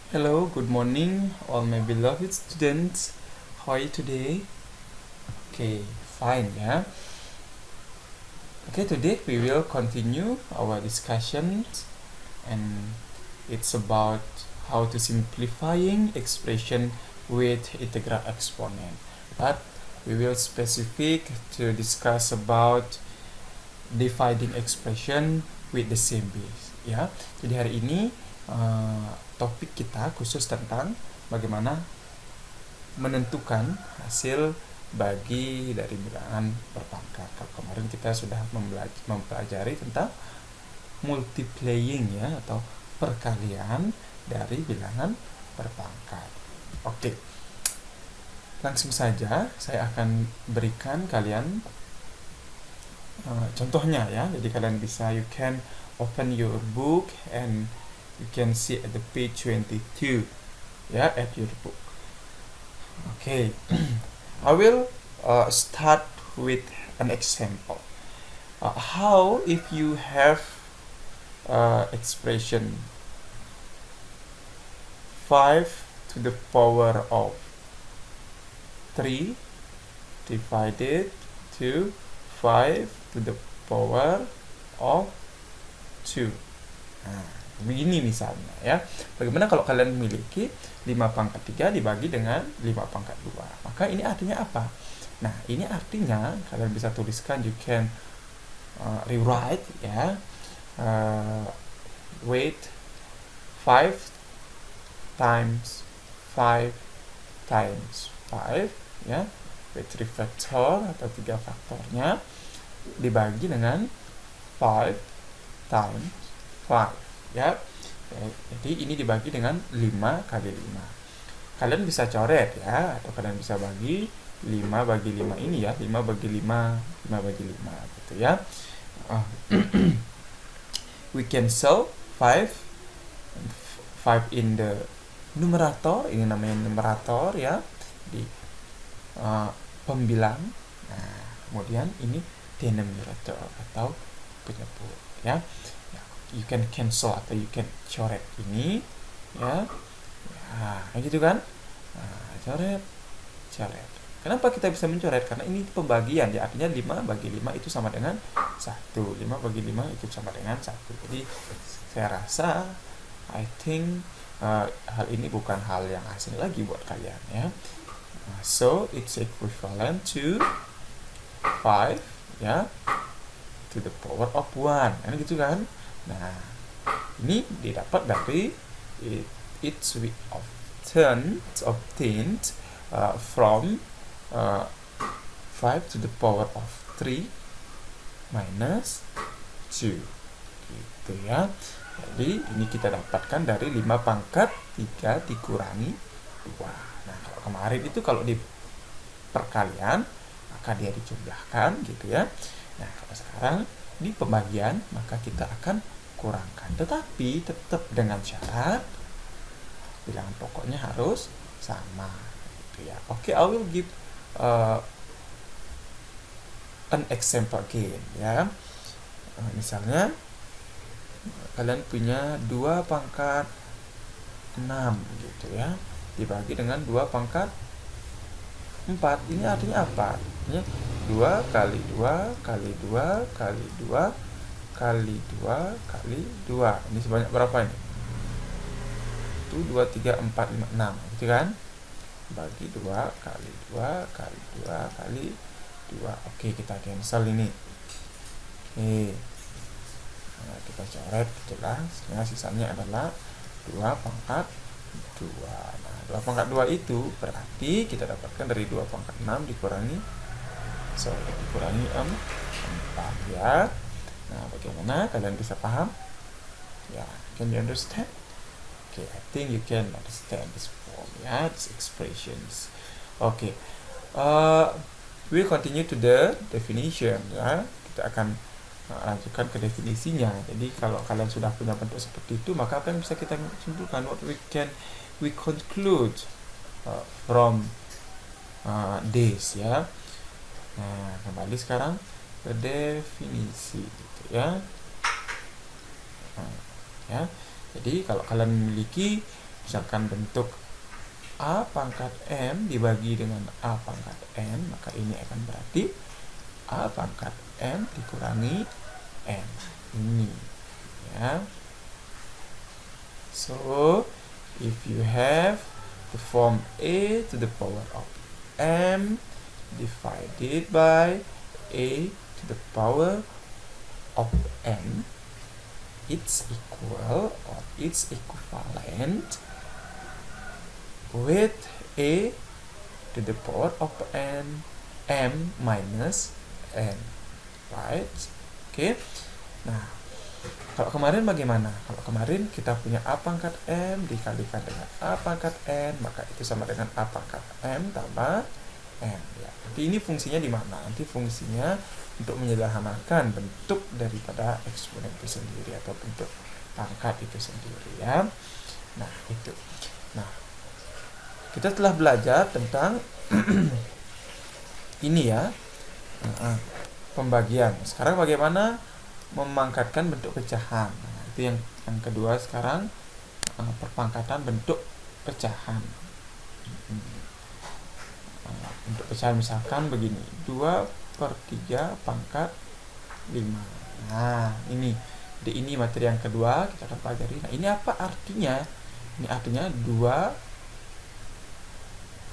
Hello, good morning, all my beloved students. How are you today? Okay, fine, yeah. Okay, today we will continue our discussions, and it's about how to simplifying expression with integral exponent. But we will specific to discuss about dividing expression with the same base, ya. Jadi hari ini topik kita khusus tentang bagaimana menentukan hasil bagi dari bilangan berpangkat. Kalau kemarin kita sudah mempelajari tentang multiplying, ya, atau perkalian dari bilangan berpangkat. Oke, langsung saja saya akan berikan kalian contohnya, ya. Jadi kalian bisa, you can open your book and you can see at the page 22, ya, at your book. Okay, I will start with an example. How if you have expression 5 to the power of 3 divided to 5 to the power of 2. Nah, begini misalnya, ya. Bagaimana kalau kalian memiliki 5 pangkat 3 dibagi dengan 5 pangkat 2? Maka ini artinya apa? Nah, ini artinya kalian bisa tuliskan, you can rewrite, ya. With 5 times 5 times 5, ya. With 3 faktor atau 3 faktornya dibagi dengan 5 times 5, ya. Jadi ini dibagi dengan 5 kali 5. Kalian bisa coret, ya, atau kalian bisa bagi 5 bagi 5 ini, ya, 5 bagi 5, 5 bagi 5 gitu, ya. We cancel 5 in the numerator, ini namanya numerator, ya, di pembilang. Nah, kemudian ini denominator atau penyebut, ya. You can cancel atau you can coret ini, ya. Nah, gitu kan. Nah, coret. Kenapa kita bisa mencoret? Karena ini pembagian, ya, artinya 5 bagi 5 itu sama dengan 1. 5 bagi 5 itu sama dengan 1. Jadi saya rasa I think hal ini bukan hal yang asing lagi buat kalian, ya. So it's equivalent to 5, ya, to the power of 1. Kan gitu kan? Nah, ini didapat dari it's we obtained from 5 to the power of 3 minus 2, gitu, ya. Jadi ini kita dapatkan dari 5 pangkat 3 dikurangi 2. Nah, kalau kemarin itu kalau di perkalian maka dia dijumlahkan, gitu, ya. Nah, kalau sekarang di pembagian maka kita akan kurangkan, tetapi tetap dengan syarat bilangan pokoknya harus sama, gitu, ya. Oke, I will give an example again, ya. Misalnya kalian punya 2 pangkat 6, gitu, ya, dibagi dengan 2 pangkat 4. Ini artinya apa? Artinya 2 kali 2 kali 2 kali 2 kali 2 kali 2. Ini sebanyak berapa ini? 1, 2, 3, 4, 5, 6, gitu kan? Bagi 2 kali 2 kali 2 kali 2. Oke, kita cancel ini. Oke. Nah, kita coret, gitulah. Sehingga sisanya adalah 2 pangkat 2. Nah, 2 pangkat 2 itu berarti kita dapatkan dari 2 pangkat 6 dikurangi 4, ya. Nah, bagaimana kalian bisa paham? Ya, can you understand? Okay, I think you can understand this form, ya, these expressions. Okay, we'll continue to the definition, ya. Kita akan lanjutkan ke definisinya. Jadi kalau kalian sudah punya bentuk seperti itu, maka akan bisa kita simpulkan what we conclude from this, ya. Nah, kembali sekarang ke definisi, gitu, ya. Nah, ya. Jadi kalau kalian memiliki misalkan bentuk A pangkat M dibagi dengan A pangkat N, maka ini akan berarti A pangkat M dikurangi N. Ini ya. So if you have the form A to the power of M divided by A to the power of N, it's equal or it's equivalent with A to the power of N M minus N, right? Oke. Nah, kalau kemarin bagaimana? Kalau kemarin kita punya A pangkat M dikalikan dengan A pangkat N, maka itu sama dengan A pangkat M tambah N ya. Nanti ini fungsinya di mana? Nanti fungsinya untuk menyederhanakan bentuk daripada eksponen itu sendiri atau bentuk pangkat itu sendiri ya. Nah, itu. Nah, kita telah belajar tentang ini ya, pembagian. Sekarang bagaimana memangkatkan bentuk pecahan. Nah, itu yang kedua sekarang, perpangkatan bentuk pecahan. Bentuk pecahan misalkan begini, 2/3 pangkat 5. Nah, ini materi yang kedua kita akan pelajari. Nah, ini apa artinya? Ini artinya 2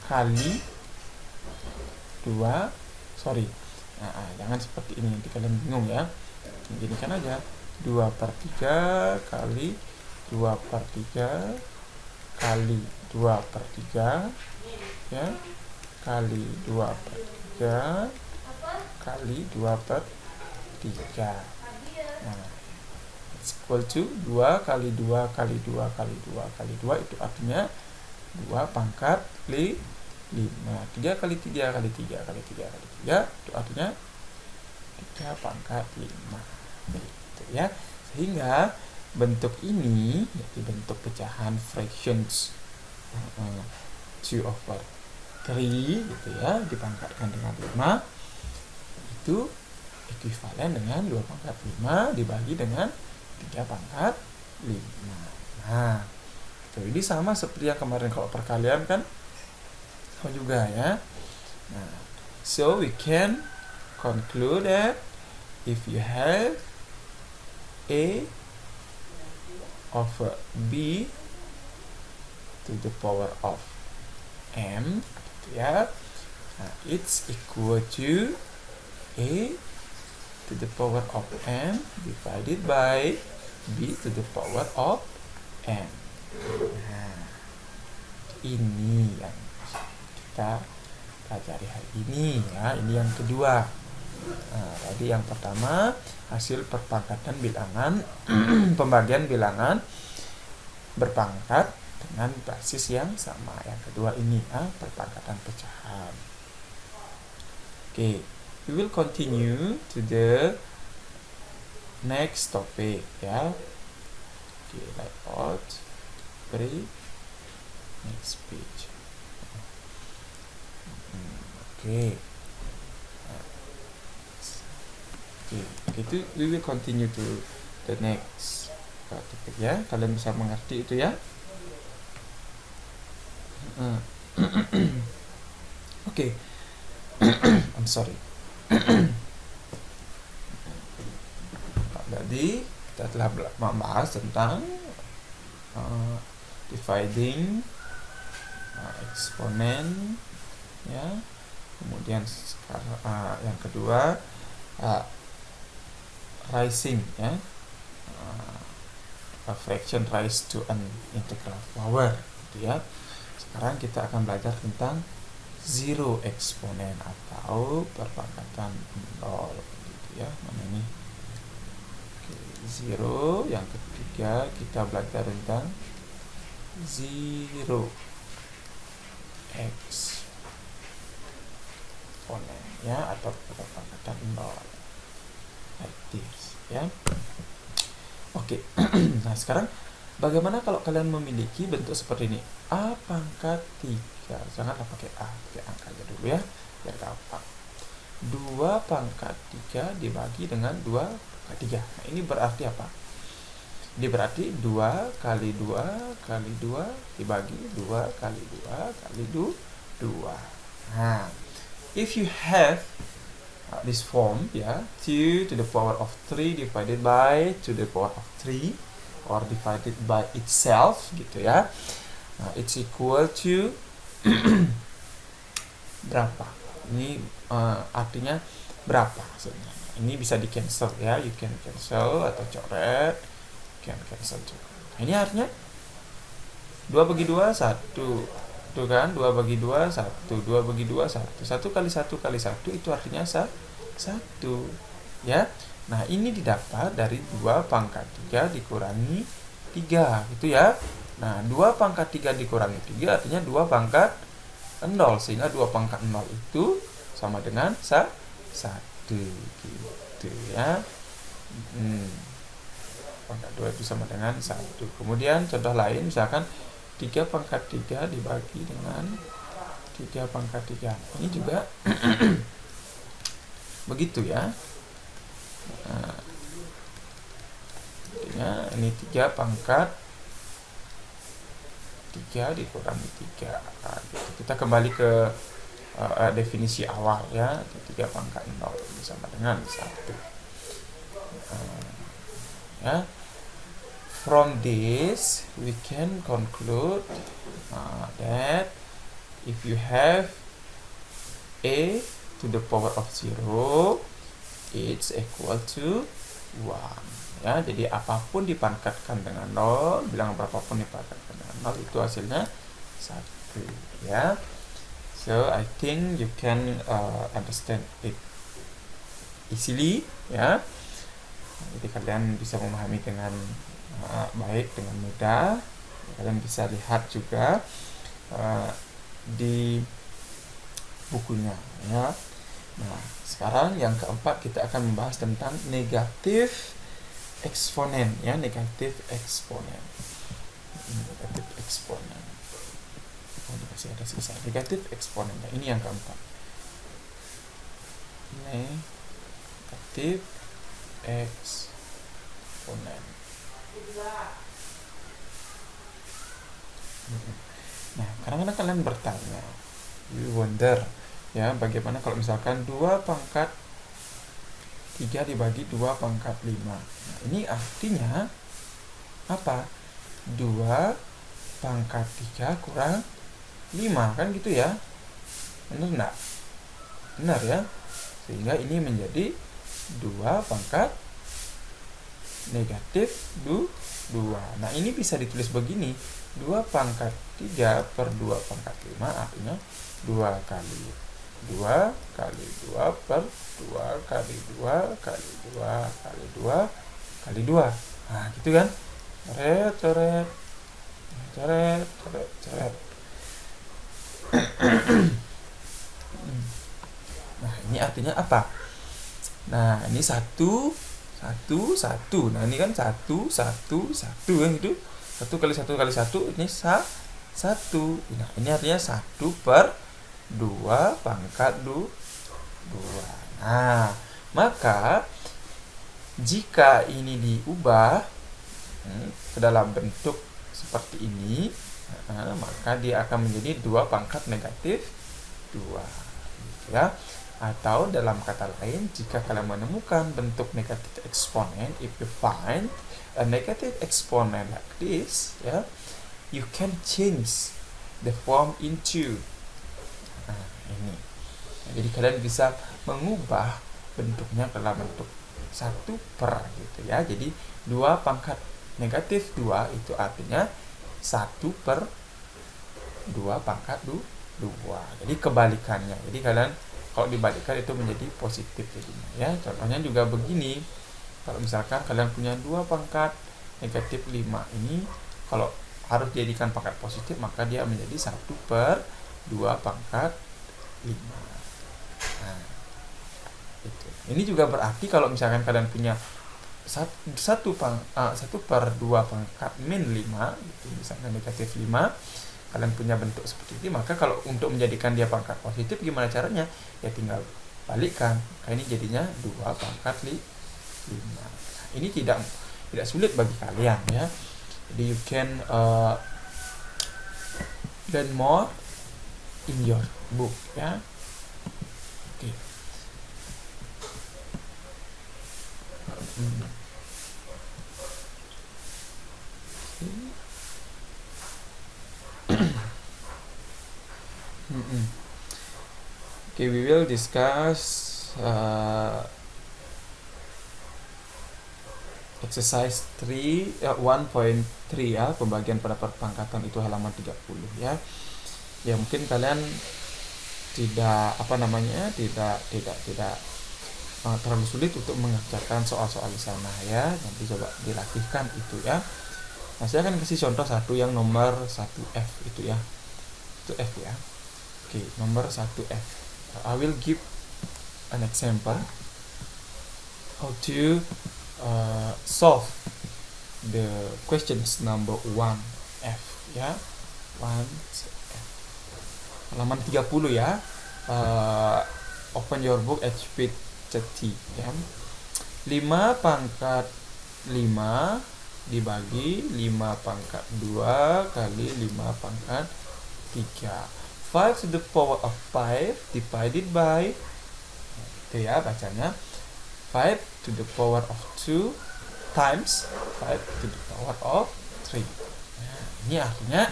kali 2, jangan seperti ini, nanti kalian bingung ya. Jadikan aja 2/3 kali 2/3 kali 2/3 ya, kali 2/3 kali 2/3. Nah, it's equal to 2 kali 2 kali 2 kali 2 kali 2, itu artinya 2 pangkat 5. 3 kali 3 kali 3 kali 3 kali 3, itu artinya 3 pangkat 5. Gitu ya. Sehingga bentuk ini yaitu bentuk pecahan fractions 2/3 gitu ya, dipangkatkan dengan 5, itu ekuivalen dengan 2 pangkat 5 dibagi dengan 3 pangkat 5. Nah, ini sama seperti yang kemarin kalau perkalian kan sama juga ya. Nah, so we can conclude that if you have A over B to the power of M gitu ya, nah, it's equal to A to the power of M divided by B to the power of M. Nah, ini yang kita pelajari hari ini ya. Ini yang kedua. Nah, tadi yang pertama hasil perpangkatan bilangan pembagian bilangan berpangkat dengan basis yang sama. Yang kedua ini perpangkatan pecahan. Okay, we will continue to the next topic ya. Okay, layout 3, next page. Okay. Itu we will continue to the next topic ya. Kalian bisa mengerti itu ya. Okay. I'm sorry. Jadi kita telah membahas tentang dividing eksponen ya. Kemudian sekarang yang kedua rising ya, a fraction rise to an integral power gitu ya. Sekarang kita akan belajar tentang zero eksponen atau perpangkatan 0 gitu ya. Mana ini? Zero. Yang ketiga kita belajar tentang zero eksponen ya, atau perpangkatan 0 like this ya. Oke. Nah, sekarang bagaimana kalau kalian memiliki bentuk seperti ini? A pangkat 3. Janganlah pakai A, pakai angka aja dulu ya, biar gampang. 2 pangkat 3 dibagi dengan 2 pangkat 3. Nah, ini berarti apa? Ini berarti 2 kali 2 kali 2 dibagi 2 kali 2 kali 2. Nah, if you have this form, ya, 2 to the power of 3 divided by 2 to the power of 3 or divided by itself, gitu ya. Nah, it's equal to berapa? Ini artinya berapa maksudnya. Ini bisa di cancel ya, you can cancel atau coret, can cancel juga. Ini artinya 2 bagi 2 1. Tuh kan, 2 bagi 2 1, 2 bagi 2 1. 1 kali 1 kali 1 itu artinya 1 ya. Nah, ini didapat dari 2 pangkat 3 dikurangi 3 gitu ya. Nah, 2 pangkat 3 dikurangi 3 artinya 2 pangkat 0, sehingga 2 pangkat 0 itu sama dengan 1 gitu ya. Pangkat 2 itu sama dengan 1. Kemudian contoh lain, misalkan 3 pangkat 3 dibagi dengan 3 pangkat 3. Ini juga begitu ya. Nah, ini 3 pangkat 3 dikurangi 3. Nah, gitu. Kita kembali ke definisi awal ya. 3 pangkat 0 sama dengan 1. Ya. From this we can conclude that if you have a to the power of 0, it's equal to 1 ya. Jadi apapun dipangkatkan dengan 0, bilangan berapapun dipangkatkan dengan 0 itu hasilnya 1 ya. So I think you can understand it easily ya. Jadi kalian bisa memahami dengan baik, dengan mudah. Kalian bisa lihat juga di bukunya ya. Nah, sekarang yang keempat kita akan membahas tentang negatif eksponen ya, negatif eksponen. Negatif eksponen. Masih ada sisa negatif eksponen. Nah, ini yang keempat. Negatif eksponen. Nah, kadang-kadang kalian bertanya, you wonder ya, bagaimana kalau misalkan 2 pangkat 3 dibagi 2 pangkat 5. Nah, ini artinya apa? 2 pangkat 3 kurang 5 kan gitu ya. Benar enggak? Benar ya. Sehingga ini menjadi 2 pangkat negatif 2. Nah, ini bisa ditulis begini. 2 pangkat 3 per 2 pangkat 5 artinya 2 kali 2 kali 2 per 2 kali 2 kali 2 kali 2 kali 2. Nah, gitu kan? Coret. Nah, ini artinya apa? Nah, ini 1. Nah, ini kan 1 kan gitu. 1 kali 1 kali 1 ini 1. Nah, ini artinya 1 per 2 pangkat 2. Nah, maka jika ini diubah ke dalam bentuk seperti ini, maka dia akan menjadi 2 pangkat negatif 2 ya. Atau dalam kata lain, jika kalian menemukan bentuk negatif eksponen, if you find a negative exponent like this, ya, you can change the form into ini. Jadi kalian bisa mengubah bentuknya ke dalam bentuk 1 per gitu ya. Jadi 2 pangkat negatif 2 itu artinya 1 per 2 pangkat 2. Jadi kebalikannya. Jadi kalian kalau dibalikan itu menjadi positif jadinya ya. Contohnya juga begini. Kalau misalkan kalian punya 2 pangkat negatif 5 ini, kalau harus dijadikan pangkat positif maka dia menjadi 1 per 2 pangkat 5. Nah, itu. Ini juga berarti kalau misalkan kalian punya 1 per 2 pangkat min 5 gitu, misalnya negatif 5, kalian punya bentuk seperti ini, maka kalau untuk menjadikan dia pangkat positif gimana caranya? Ya tinggal balikkan. Ini jadinya 2 pangkat 5. Ini tidak sulit bagi kalian ya. Jadi you can learn more in your book ya. Oke. Okay, we will discuss exercise 1.3 ya, pembagian pada perpangkatan, itu halaman 30 ya. Ya mungkin kalian tidak tidak terlalu sulit untuk mengerjakan soal-soal di sana ya. Nanti coba dilatihkan itu ya. Nah, saya akan kasih contoh satu yang nomor 1F itu ya. Itu F ya. Oke, nomor 1F. I will give an example how to solve the questions number 1F ya. 1F. Halaman 30 ya. Open your book at page 30 ya. 5 pangkat 5 dibagi 5 pangkat 2 kali 5 pangkat 3. 5 to the power of 5 divided by, itu ya bacanya, 5 to the power of 2 times 5 to the power of 3. Nah, ini artinya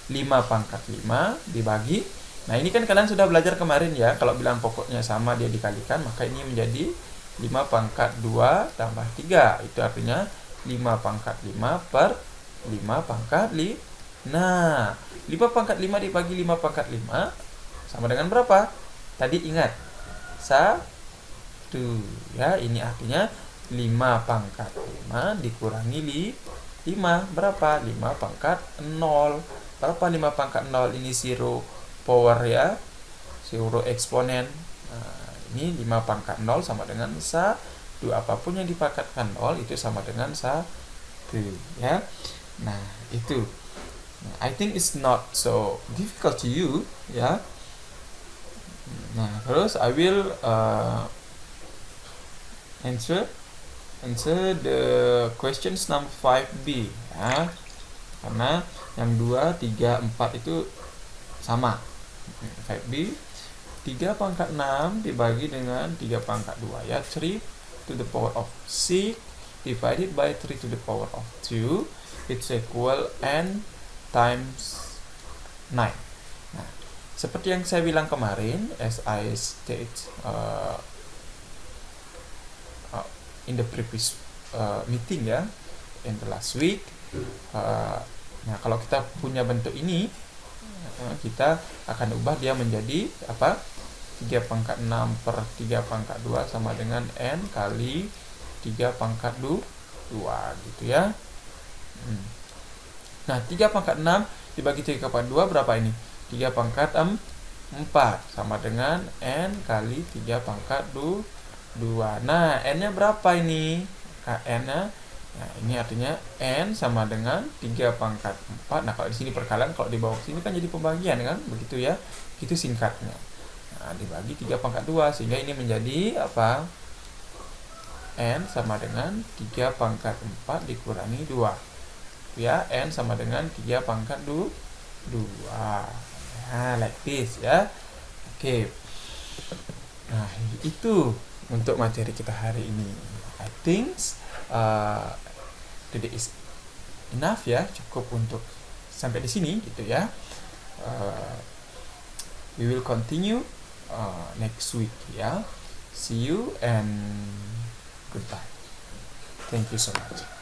5 pangkat 5 dibagi. Nah, ini kan kalian sudah belajar kemarin ya. Kalau bilang pokoknya sama dia dikalikan, maka ini menjadi 5 pangkat 2 tambah 3. Itu artinya 5 pangkat 5 per 5 pangkat 5. Nah, 5 pangkat 5 dibagi 5 pangkat 5 sama dengan berapa? Tadi ingat, 1 ya. Ini artinya 5 pangkat 5 dikurangi 5 berapa? 5 pangkat 0. Berapa 5 pangkat 0? Ini zero power ya, zero eksponen. Nah, ini 5 pangkat 0 sama dengan 1. Apapun yang dipangkatkan 0 itu sama dengan 1 ya. Nah, itu. I think it's not so difficult to you ya. Nah, terus I will answer the questions number 5B ya. Karena yang 2, 3, 4 itu sama. 5B, 3 pangkat 6 dibagi dengan 3 pangkat 2 ya. 3 to the power of 6 divided by 3 to the power of 2, it's equal n times 9. Nah, seperti yang saya bilang kemarin, as I state in the previous meeting ya, in the last week. Nah, kalau kita punya bentuk ini, kita akan ubah dia menjadi apa? 3 pangkat 6 per 3 pangkat 2 sama dengan n kali 3 pangkat 2 gitu ya. Nah, 3 pangkat 6 dibagi 3 pangkat 2 berapa ini? 3 pangkat 4 sama dengan n kali 3 pangkat 2. Nah, n-nya berapa ini? N-nya, nah, ini artinya n sama dengan 3 pangkat 4. Nah, kalau di sini perkalian, kalau di bawah sini kan jadi pembagian kan? Begitu ya. Itu singkatnya. Nah, dibagi 3 pangkat 2 sehingga ini menjadi apa? N sama dengan 3 pangkat 4 dikurangi 2. Ya, n sama dengan 3 pangkat 2. Nah, like this ya. Oke. Nah, itu untuk materi kita hari ini. I think today is enough ya, cukup untuk sampai di sini gitu ya. We will continue next week ya. See you and goodbye. Thank you so much.